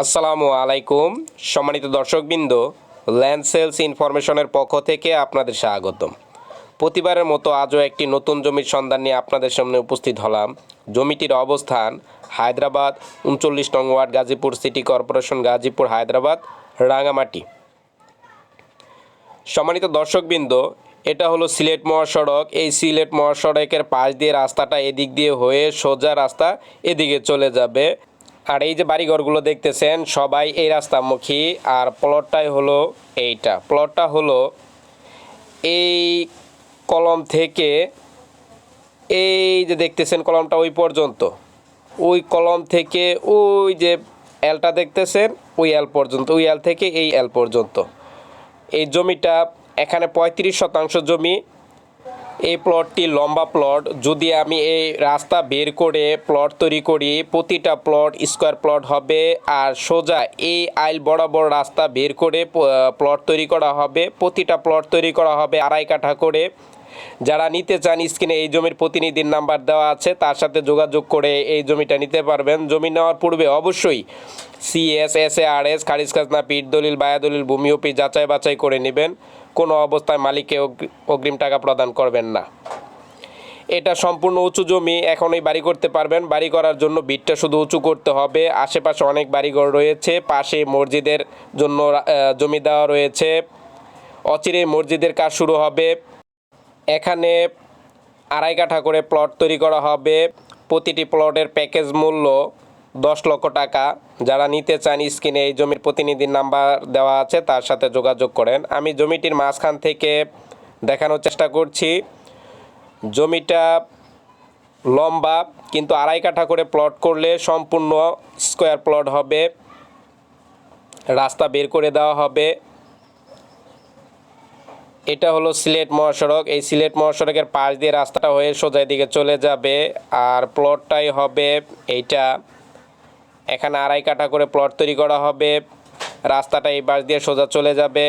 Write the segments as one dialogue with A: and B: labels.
A: আসসালামু আলাইকুম সম্মানিত দর্শকবৃন্দ, ল্যান্ড সেলস ইনফরমেশনের পক্ষ থেকে আপনাদের স্বাগতম। প্রতিবারের মতো আজও একটি নতুন জমির সন্ধান নিয়ে আপনাদের সামনে উপস্থিত হলাম। জমিটির অবস্থান হায়দ্রাবাদ ৩৯ নং ward, Gazipur city corporation, Gazipur, Hyderabad, Rangamati. সম্মানিত দর্শকবৃন্দ, এটা হলো সিলেট মহাসড়ক। এই সিলেট মহাসড়কের পাশ দিয়ে রাস্তাটা এদিক দিয়ে হয়ে সোজা রাস্তা এদিকে চলে যাবে। আর এই যে বাড়িঘরগুলো দেখতেছেন সবাই এই রাস্তামুখী। আর প্লটটাই হলো এইটা। প্লটটা হলো এই কলম থেকে এই যে দেখতেছেন কলমটা ওই পর্যন্ত, ওই কলম থেকে ওই যে এলটা দেখতেছেন ওই এল পর্যন্ত, ওই এল থেকে এই এল পর্যন্ত এই জমিটা। এখানে ৩৫% জমি। এই প্লটটি লম্বা প্লট। যদি আমি এই রাস্তা বের করে প্লট তৈরি করি, প্রতিটা প্লট স্কোয়ার প্লট হবে। আর সোজা এই আইল বরাবর রাস্তা বের করে প্লট তৈরি করা হবে। প্রতিটা প্লট তৈরি করা হবে ২.৫ কাঠা করে। যারা নিতে চান স্ক্রিনে এই জমির প্রতিনিধির নাম্বার দেওয়া আছে, তার সাথে যোগাযোগ করে এই জমিটা নিতে পারবেন। জমি নেওয়ার পূর্বে অবশ্যই CSSARS, খারিজ খাজনা, পিঠ দলিল, বায়া দলিল, ভূমি অফিস যাচাই বাছাই করে নেবেন। কোনো অবস্থায় মালিককে অগ্রিম টাকা প্রদান করবেন না। এটা সম্পূর্ণ উঁচু জমি। এখনই বাড়ি করতে পারবেন। বাড়ি করার জন্য ভিতটা শুধু উঁচু করতে হবে। আশেপাশে অনেক বাড়িঘর রয়েছে। পাশে মসজিদের জন্য জমি দেওয়া রয়েছে। অচিরেই মসজিদের কাজ শুরু হবে। এখানে ২.৫ কাঠা করে প্লট তৈরি করা হবে। প্রতিটি প্লটের প্যাকেজ মূল্য ১০ লক্ষ টাকা। যারা নিতে চান স্ক্রিনে এই জমির প্রতিনিধির নাম্বার দেওয়া আছে, তার সাথে যোগাযোগ করেন। আমি জমিটির মাঝখান থেকে দেখানোর চেষ্টা করছি। জমিটা লম্বা, কিন্তু ২.৫ কাঠা করে প্লট করলে সম্পূর্ণ স্কোয়ার প্লট হবে। রাস্তা বের করে দেওয়া হবে। এটা হলো সিলেট মহাসড়ক। এই সিলেট মহাসড়কের পাশ দিয়ে রাস্তাটা হয়ে সোজা দিকে চলে যাবে। আর প্লটটাই হবে এইটা। এখানে ২.৫ কাঠা করে প্লট তৈরি করা হবে। রাস্তাটা এই পাশ দিয়ে সোজা চলে যাবে।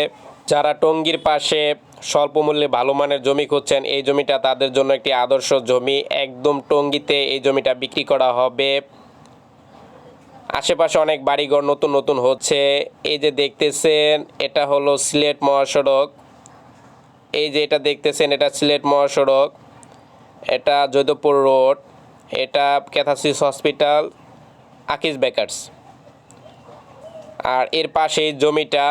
A: যারা টঙ্গীর পাশে স্বল্প মূল্যে ভালো মানের জমি খুঁজছেন, এই জমিটা তাদের জন্য একটি আদর্শ জমি। একদম টঙ্গীতে এই জমিটা বিক্রি করা হবে। আশেপাশে অনেক বাড়িঘর নতুন নতুন হচ্ছে। এই যে দেখতেছেন এটা হলো সিলেট মহাসড়ক। এই যে এটা দেখতেছেন এটা সিলেট মহাসড়ক। এটা জৈদপুর রোড। এটা ক্যাথাসিস হসপিটাল, আকিজ বেকার্স। আর এর পাশেই জমিটা।